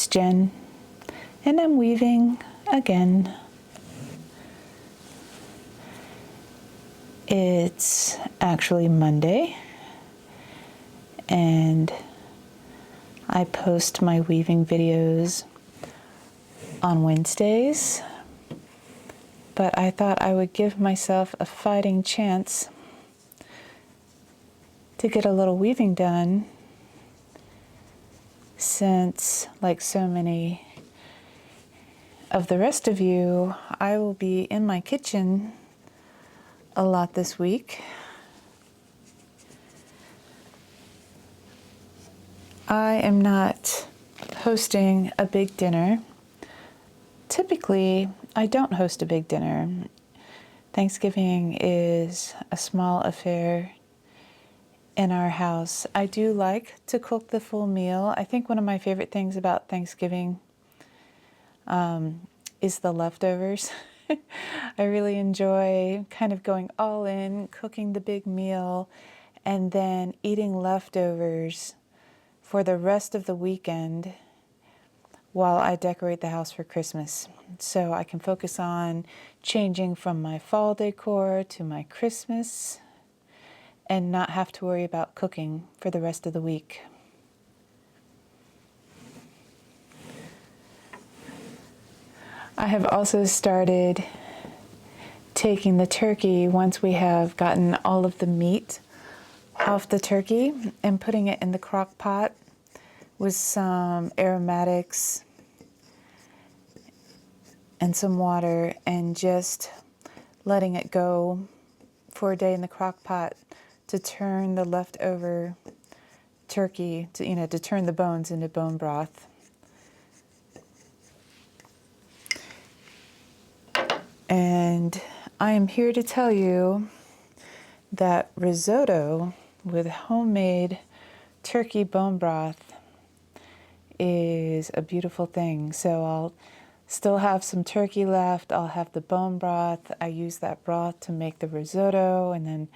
Jen, and I'm weaving again. It's actually Monday, and I post my weaving videos on Wednesdays, but I thought I would give myself a fighting chance to get a little weaving done, since, like so many of the rest of you, I will be in my kitchen a lot this week. I am not hosting a big dinner. Typically, I don't host a big dinner. Thanksgiving is a small affair in our house. I do like to cook the full meal. I think one of my favorite things about Thanksgiving is the leftovers. I really enjoy kind of going all in, cooking the big meal, and then eating leftovers for the rest of the weekend while I decorate the house for Christmas. So I can focus on changing from my fall decor to my Christmas and not have to worry about cooking for the rest of the week. I have also started taking the turkey, once we have gotten all of the meat off the turkey, and putting it in the crock pot with some aromatics and some water, and just letting it go for a day in the crock pot to turn the leftover turkey, to turn the bones into bone broth. And I am here to tell you that risotto with homemade turkey bone broth is a beautiful thing. So I'll still have some turkey left. I'll have the bone broth. I use that broth to make the risotto, and then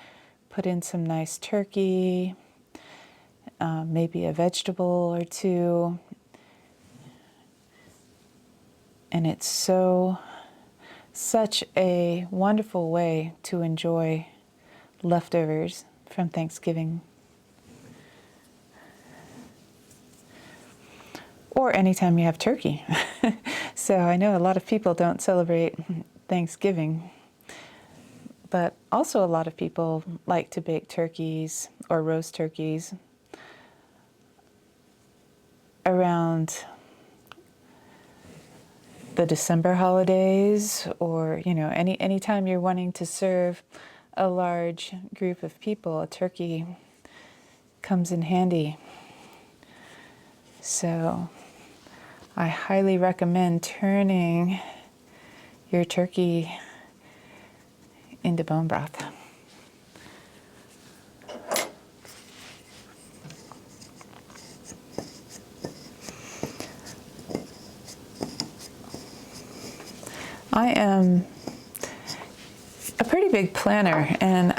put in some nice turkey, maybe a vegetable or two. And it's such a wonderful way to enjoy leftovers from Thanksgiving. Or anytime you have turkey. So I know a lot of people don't celebrate Thanksgiving, but also a lot of people like to bake turkeys or roast turkeys around the December holidays, or any time you're wanting to serve a large group of people, a turkey comes in handy. So I highly recommend turning your turkey into bone broth. I am a pretty big planner, and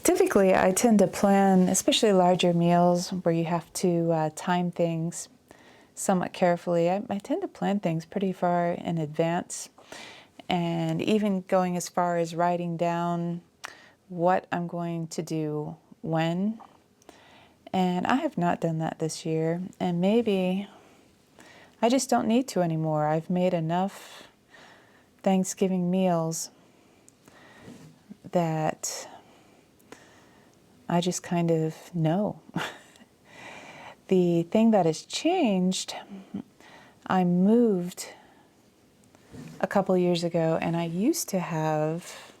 typically I tend to plan, especially larger meals where you have to time things somewhat carefully. I tend to plan things pretty far in advance, and even going as far as writing down what I'm going to do when. And I have not done that this year, and maybe I just don't need to anymore. I've made enough Thanksgiving meals that I just kind of know. The thing that has changed, I moved a couple years ago, and I used to have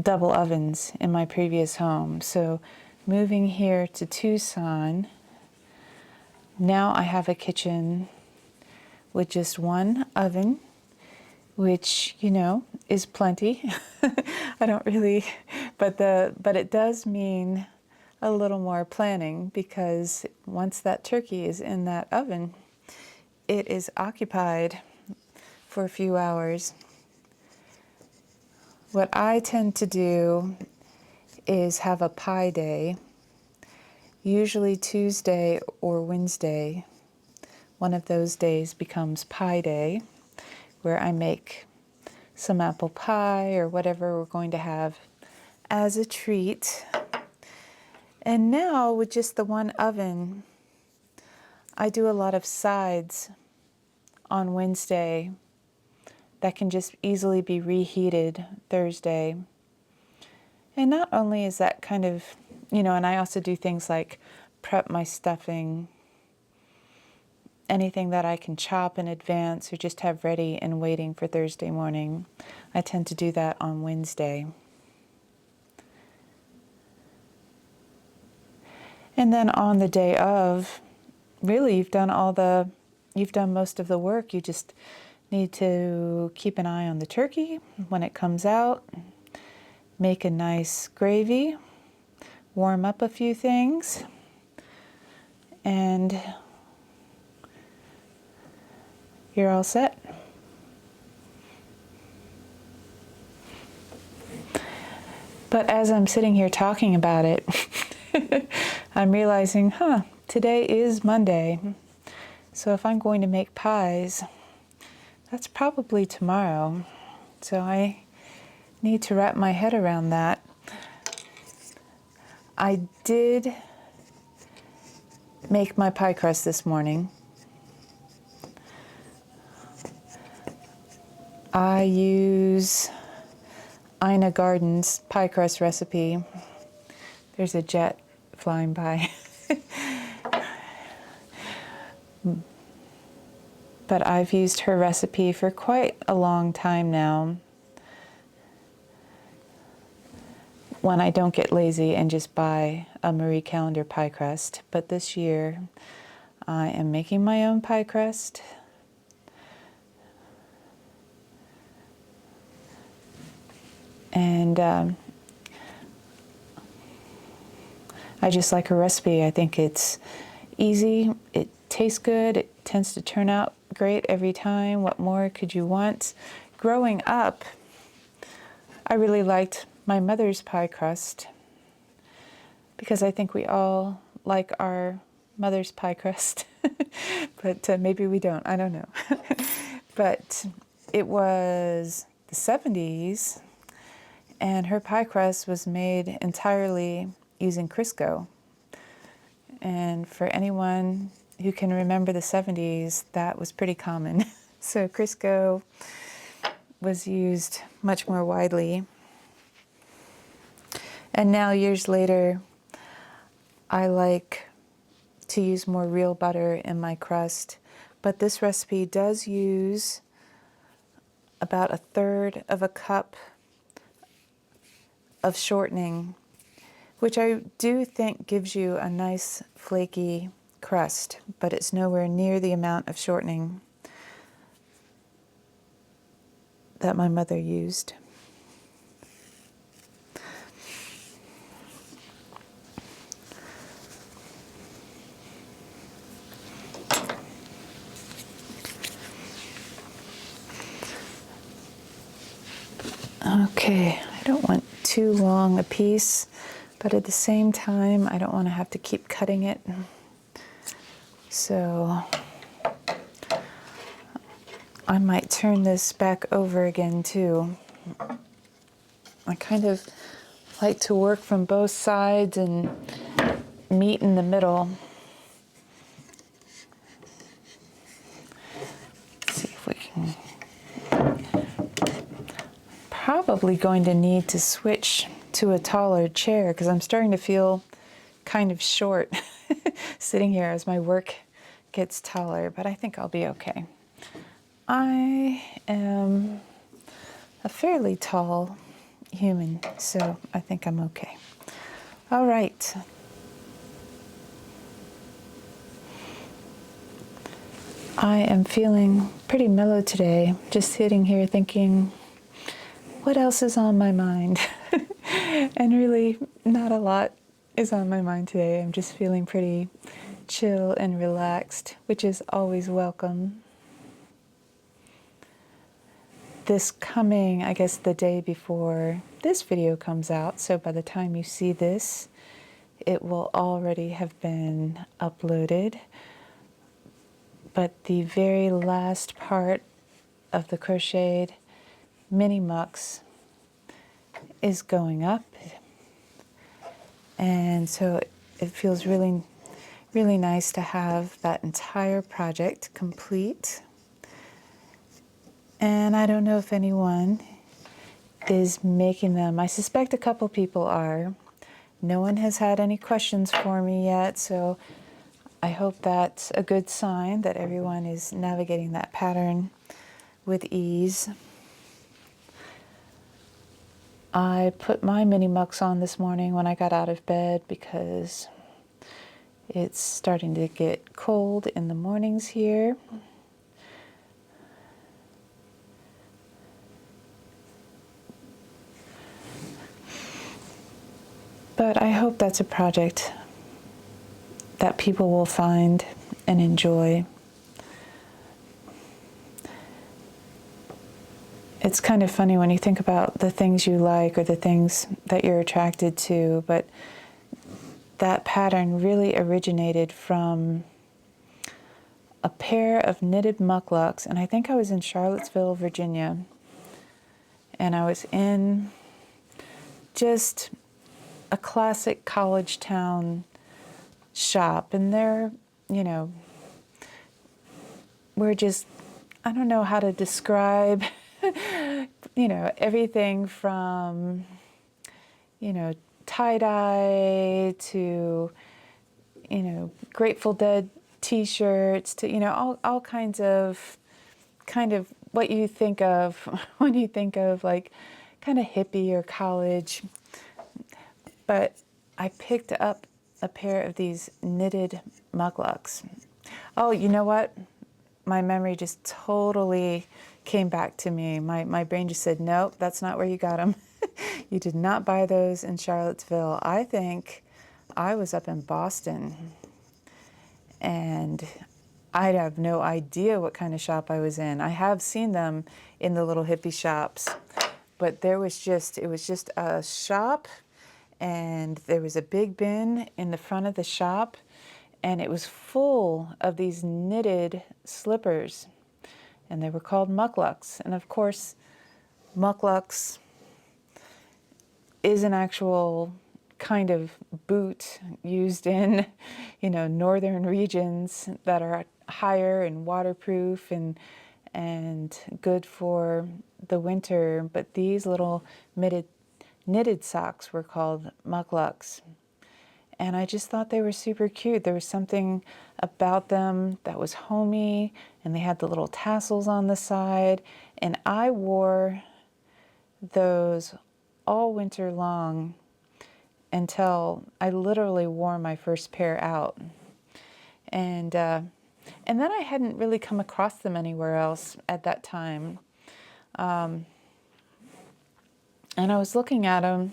double ovens in my previous home. So moving here to Tucson, now I have a kitchen with just one oven, which, is plenty. I don't really, but it does mean a little more planning, because once that turkey is in that oven, it is occupied for a few hours. What I tend to do is have a pie day, usually Tuesday or Wednesday, one of those days becomes pie day, where I make some apple pie or whatever we're going to have as a treat. And now with just the one oven, I do a lot of sides on Wednesday that can just easily be reheated Thursday. And not only is that kind of, and I also do things like prep my stuffing, anything that I can chop in advance or just have ready and waiting for Thursday morning. I tend to do that on Wednesday. And then on the day of, really you've done most of the work. You just need to keep an eye on the turkey when it comes out, make a nice gravy, warm up a few things, and you're all set. But as I'm sitting here talking about it, I'm realizing, today is Monday. So if I'm going to make pies, that's probably tomorrow. So I need to wrap my head around that. I did make my pie crust this morning. I use Ina Garden's pie crust recipe. There's a jet flying by. But I've used her recipe for quite a long time now, when I don't get lazy and just buy a Marie Callender pie crust. But this year I am making my own pie crust. And I just like her recipe. I think it's easy, it tastes good, it tends to turn out great every time. What more could you want? Growing up, I really liked my mother's pie crust, because I think we all like our mother's pie crust. But maybe we don't, I don't know. But it was the 70s, and her pie crust was made entirely using Crisco. And for anyone who can remember the 70s, that was pretty common. So Crisco was used much more widely. And now, years later, I like to use more real butter in my crust. But this recipe does use about 1/3 of a cup of shortening, which I do think gives you a nice flaky crust, but it's nowhere near the amount of shortening that my mother used. Okay, I don't want too long a piece, but at the same time, I don't want to have to keep cutting it. So I might turn this back over again too. I kind of like to work from both sides and meet in the middle. Let's see if we can. Probably going to need to switch to a taller chair, because I'm starting to feel kind of short sitting here as my work gets taller, but I think I'll be okay. I am a fairly tall human, so I think I'm okay. All right. I am feeling pretty mellow today, just sitting here thinking, what else is on my mind? And really, not a lot is on my mind today. I'm just feeling pretty chill and relaxed, which is always welcome. This coming, I guess, the day before this video comes out, so by the time you see this, it will already have been uploaded. but the very last part of the crocheted mini mucks is going up, and so it feels really, really nice to have that entire project complete. And I don't know if anyone is making them. I suspect a couple people are. No one has had any questions for me yet, so I hope that's a good sign that everyone is navigating that pattern with ease. I put my mini mucks on this morning when I got out of bed because it's starting to get cold in the mornings here. But I hope that's a project that people will find and enjoy. It's kind of funny when you think about the things you like or the things that you're attracted to, but that pattern really originated from a pair of knitted mucklucks, and I think I was in Charlottesville, Virginia, and I was in just a classic college town shop, and they're, we're just, I don't know how to describe, everything from, tie-dye to, Grateful Dead t-shirts to, all kinds of, kind of what you think of when you think of like kind of hippie or college. But I picked up a pair of these knitted mucklucks. Oh, you know what? My memory just totally came back to me. My brain just said, nope, that's not where you got them. You did not buy those in Charlottesville. I think I was up in Boston, and I have no idea what kind of shop I was in. I have seen them in the little hippie shops, but it was just a shop, and there was a big bin in the front of the shop, and it was full of these knitted slippers, and they were called mucklucks. And of course, mucklucks is an actual kind of boot used in, northern regions that are higher and waterproof and good for the winter. But these little knitted socks were called mucklucks. And I just thought they were super cute. There was something about them that was homey, and they had the little tassels on the side. And I wore those all winter long until I literally wore my first pair out. And then I hadn't really come across them anywhere else at that time. And I was looking at them,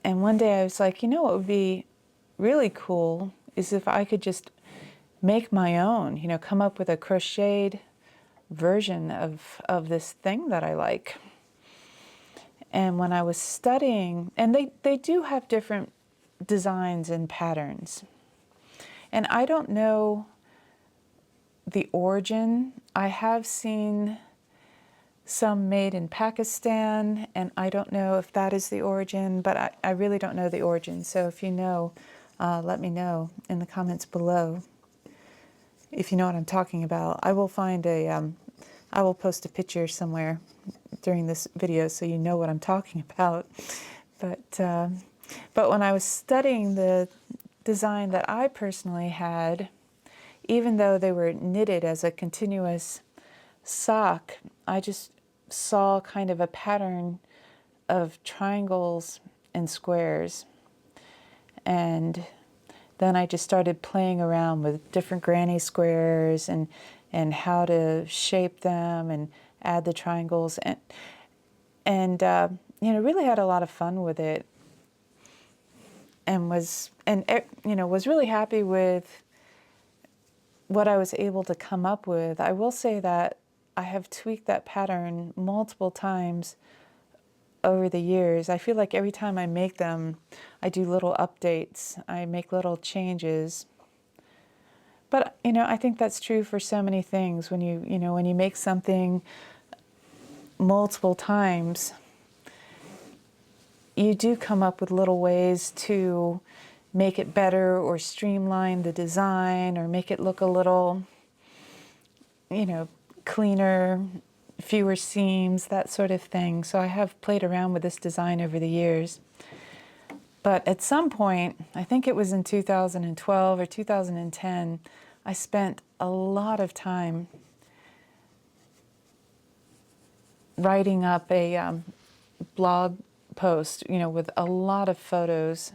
and one day I was like, what would be really cool is if I could just make my own, come up with a crocheted version of this thing that I like. And when I was studying, and they do have different designs and patterns. And I don't know the origin. I have seen some made in Pakistan, and I don't know if that is the origin, but I really don't know the origin. So if you know, let me know in the comments below if you know what I'm talking about. I will find I will post a picture somewhere during this video so you know what I'm talking about. But when I was studying the design that I personally had, even though they were knitted as a continuous sock, I just saw kind of a pattern of triangles and squares. And then I just started playing around with different granny squares and how to shape them and add the triangles, and really had a lot of fun with it, and was really happy with what I was able to come up with. I will say that I have tweaked that pattern multiple times over the years. I feel like every time I make them, I do little updates. I make little changes. But, I think that's true for so many things. When when you make something multiple times, you do come up with little ways to make it better or streamline the design or make it look a little, cleaner, fewer seams, that sort of thing. So I have played around with this design over the years. But at some point, I think it was in 2012 or 2010, I spent a lot of time writing up a blog post, with a lot of photos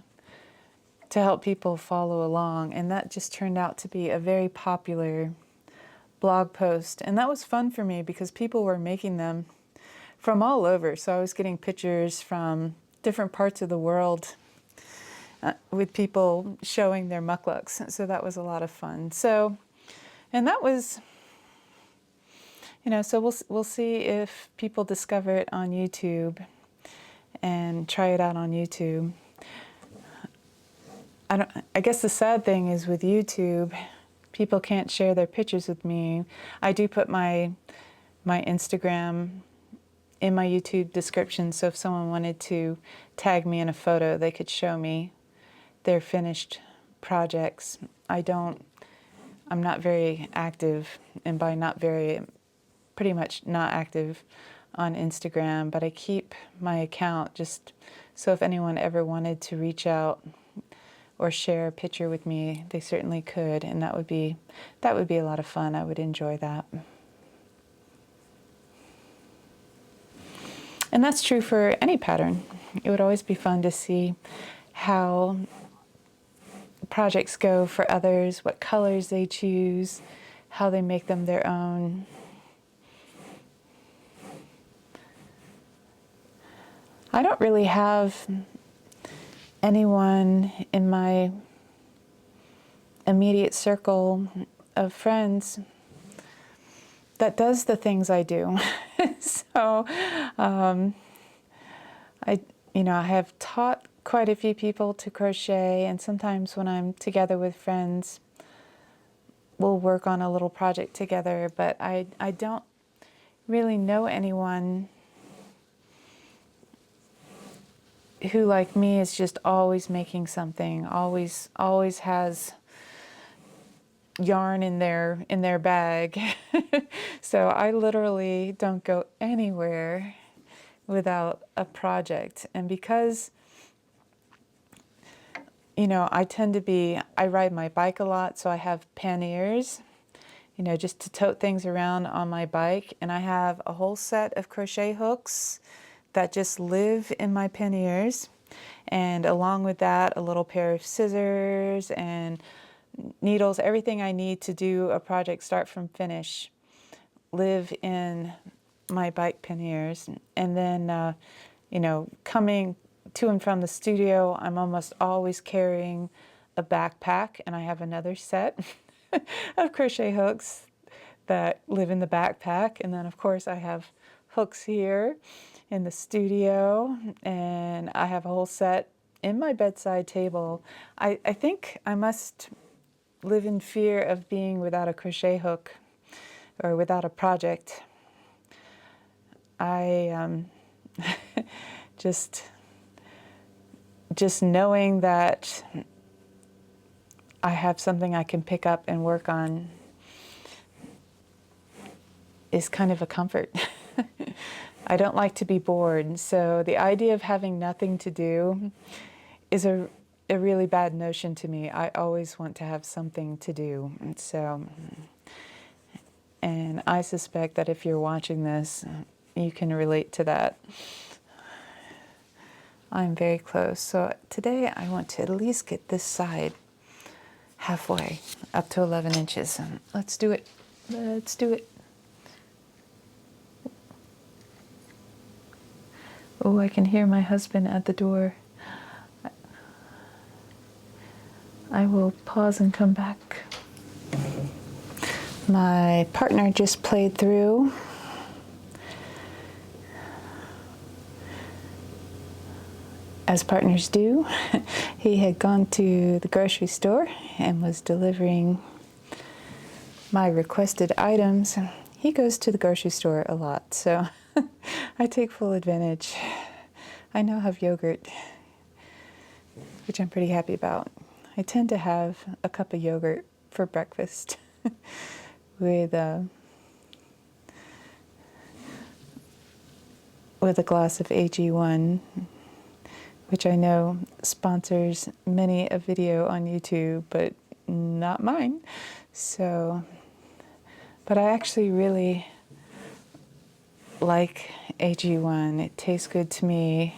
to help people follow along. And that just turned out to be a very popular blog post. And that was fun for me because people were making them from all over. So I was getting pictures from different parts of the world with people showing their mucklucks. So that was a lot of fun. So, and that was, so we'll see if people discover it on YouTube and try it out on YouTube. I guess the sad thing is with YouTube, people can't share their pictures with me. I do put my Instagram in my YouTube description, so if someone wanted to tag me in a photo, they could show me their finished projects. I'm not very active, and by not very, pretty much not active on Instagram, but I keep my account just so if anyone ever wanted to reach out or share a picture with me, they certainly could, and that would be a lot of fun. I would enjoy that. And that's true for any pattern. It would always be fun to see how projects go for others, what colors they choose, how they make them their own. I don't really have anyone in my immediate circle of friends that does the things I do. So I have taught quite a few people to crochet, and sometimes when I'm together with friends, we'll work on a little project together, but I don't really know anyone who, like me, is just always making something, always has yarn in their bag. So I literally don't go anywhere without a project. And because I ride my bike a lot, so I have panniers, just to tote things around on my bike, and I have a whole set of crochet hooks that just live in my panniers, and along with that, a little pair of scissors and needles, everything I need to do a project start from finish live in my bike panniers. And then, coming to and from the studio, I'm almost always carrying a backpack, and I have another set of crochet hooks that live in the backpack. And then, of course, I have hooks here in the studio, and I have a whole set in my bedside table. I think I must live in fear of being without a crochet hook or without a project. I just knowing that I have something I can pick up and work on is kind of a comfort. I don't like to be bored, so the idea of having nothing to do is a really bad notion to me. I always want to have something to do. So, and I suspect that if you're watching this, you can relate to that. I'm very close. So today I want to at least get this side halfway up to 11 inches. Let's do it. Let's do it. Oh, I can hear my husband at the door. I will pause and come back. My partner just played through. As partners do. He had gone to the grocery store and was delivering my requested items. He goes to the grocery store a lot, so I take full advantage. I now have yogurt, which I'm pretty happy about. I tend to have a cup of yogurt for breakfast with a glass of AG1, which I know sponsors many a video on YouTube, but not mine. So, but I actually really like AG1. It tastes good to me,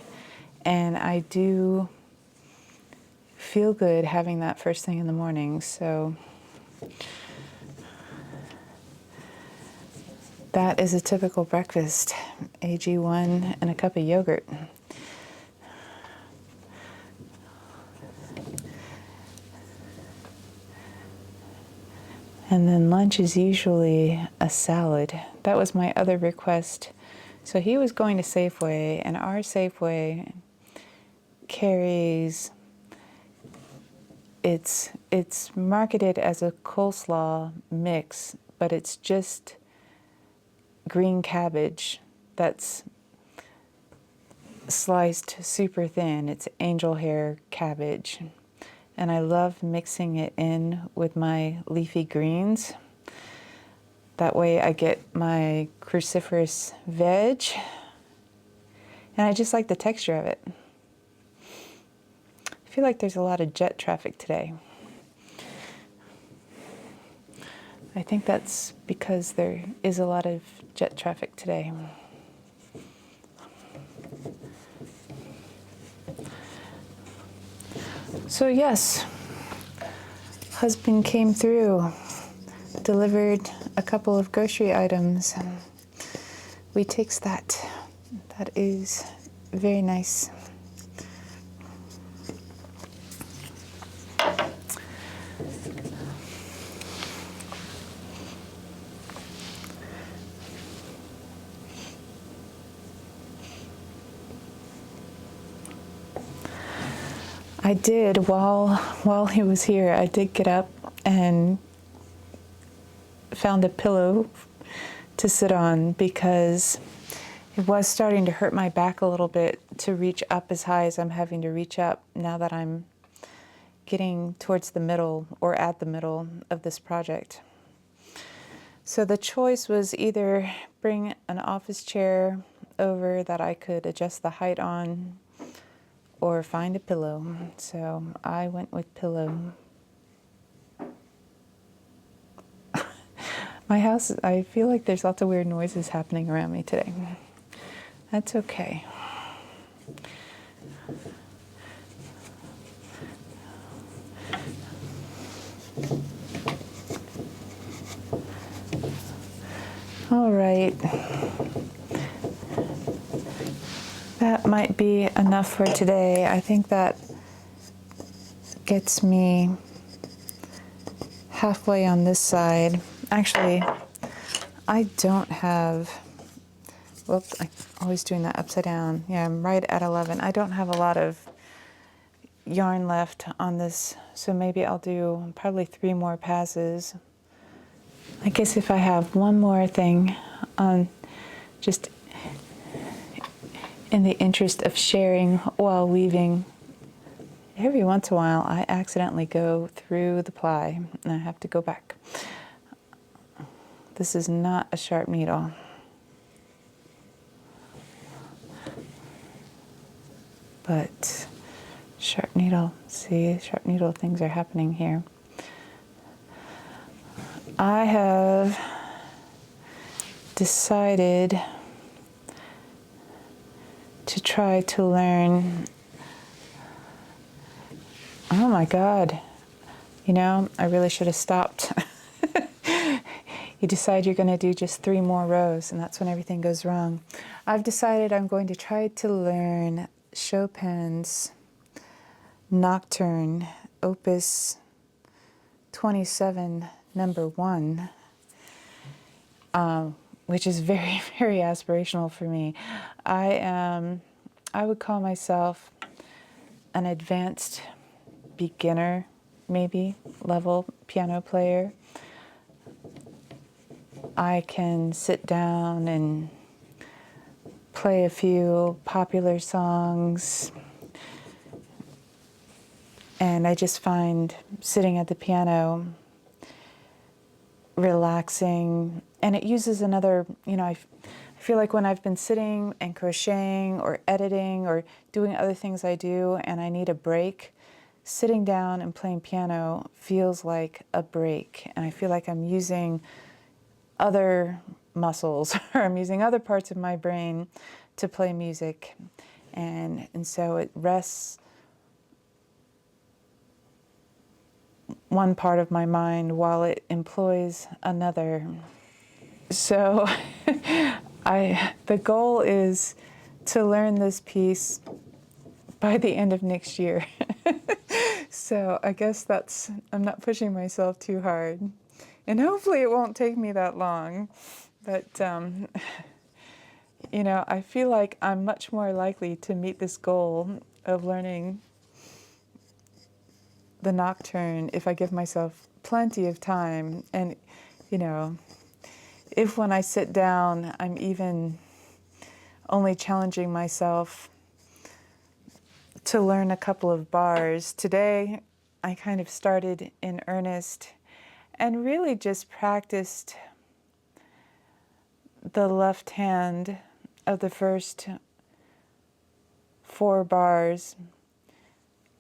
and I do feel good having that first thing in the morning. So that is a typical breakfast, AG1 and a cup of yogurt. And then lunch is usually a salad. That was my other request. So he was going to Safeway, and our Safeway carries, it's marketed as a coleslaw mix, but it's just green cabbage that's sliced super thin. It's angel hair cabbage. And I love mixing it in with my leafy greens. That way I get my cruciferous veg. And I just like the texture of it. I feel like there's a lot of jet traffic today. I think that's because there is a lot of jet traffic today. So yes, husband came through, delivered a couple of grocery items. We takes that. That is very nice. I did, while he was here, I did get up and found a pillow to sit on because it was starting to hurt my back a little bit to reach up as high as I'm having to reach up now that I'm getting towards the middle or at the middle of this project. So the choice was either bring an office chair over that I could adjust the height on, or find a pillow. So I went with pillow. My house, I feel like there's lots of weird noises happening around me today. That's okay. All right. That might be enough for today. I think that gets me halfway on this side. Actually, I don't have, whoops, I'm always doing that upside down. Yeah, I'm right at 11. I don't have a lot of yarn left on this, so maybe I'll do probably 3 more passes. I guess if I have one more thing on, just in the interest of sharing while weaving, every once in a while I accidentally go through the ply and I have to go back. This is not a sharp needle. But sharp needle, see, sharp needle things are happening here. I have decided to try to learn, oh my God, you know, I really should have stopped. You decide you're going to do just 3 more rows, and that's when everything goes wrong. I've decided I'm going to try to learn Chopin's Nocturne, Opus 27, number 1, which is very, very aspirational for me. I would call myself an advanced beginner, maybe, level piano player. I can sit down and play a few popular songs. And I just find sitting at the piano relaxing. And it uses another, I feel like when I've been sitting and crocheting or editing or doing other things I do and I need a break, sitting down and playing piano feels like a break. And I feel like I'm using other muscles or I'm using other parts of my brain to play music. And so it rests one part of my mind while it employs another. So the goal is to learn this piece by the end of next year. So I guess I'm not pushing myself too hard. And hopefully it won't take me that long. But, I feel like I'm much more likely to meet this goal of learning the nocturne if I give myself plenty of time. And, if when I sit down, I'm even only challenging myself to learn a couple of bars. Today, I kind of started in earnest and really just practiced the left hand of the first 4 bars,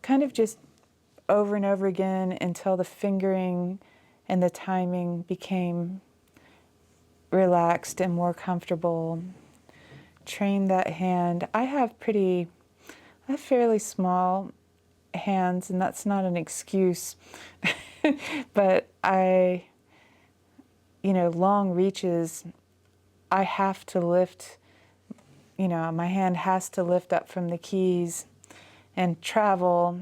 kind of just over and over again until the fingering and the timing became relaxed and more comfortable. Train that hand. I have fairly small hands, and that's not an excuse. But long reaches, I have to lift, my hand has to lift up from the keys and travel.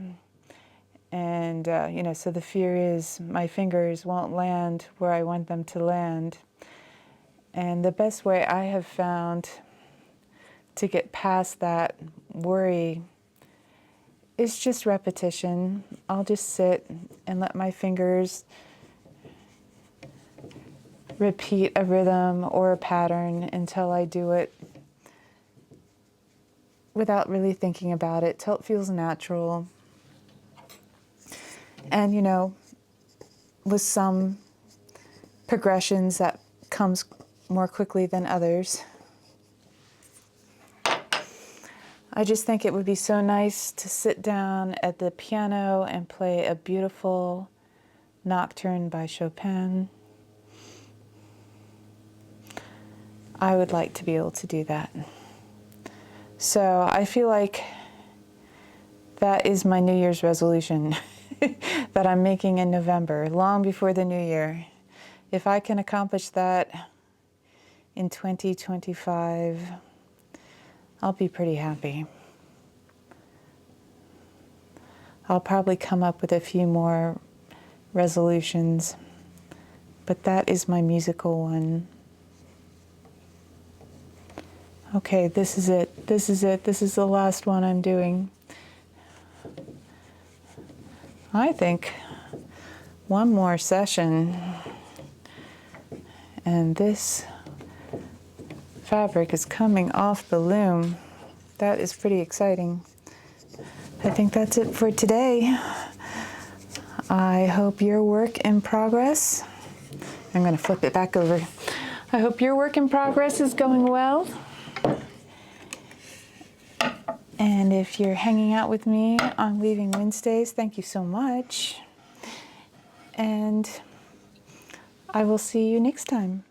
And, so the fear is my fingers won't land where I want them to land. And the best way I have found to get past that worry is just repetition. I'll just sit and let my fingers repeat a rhythm or a pattern until I do it without really thinking about it, till it feels natural. And, with some progressions that comes more quickly than others. I just think it would be so nice to sit down at the piano and play a beautiful nocturne by Chopin. I would like to be able to do that. So I feel like that is my New Year's resolution that I'm making in November, long before the new year. If I can accomplish that in 2025, I'll be pretty happy. I'll probably come up with a few more resolutions, but that is my musical one. Okay, this is it. This is it. This is the last one I'm doing. I think one more session, and this fabric is coming off the loom. That is pretty exciting. I think that's it for today. I hope your work in progress, I'm going to flip it back over. I hope your work in progress is going well. And if you're hanging out with me on Weaving Wednesdays, thank you so much. And I will see you next time.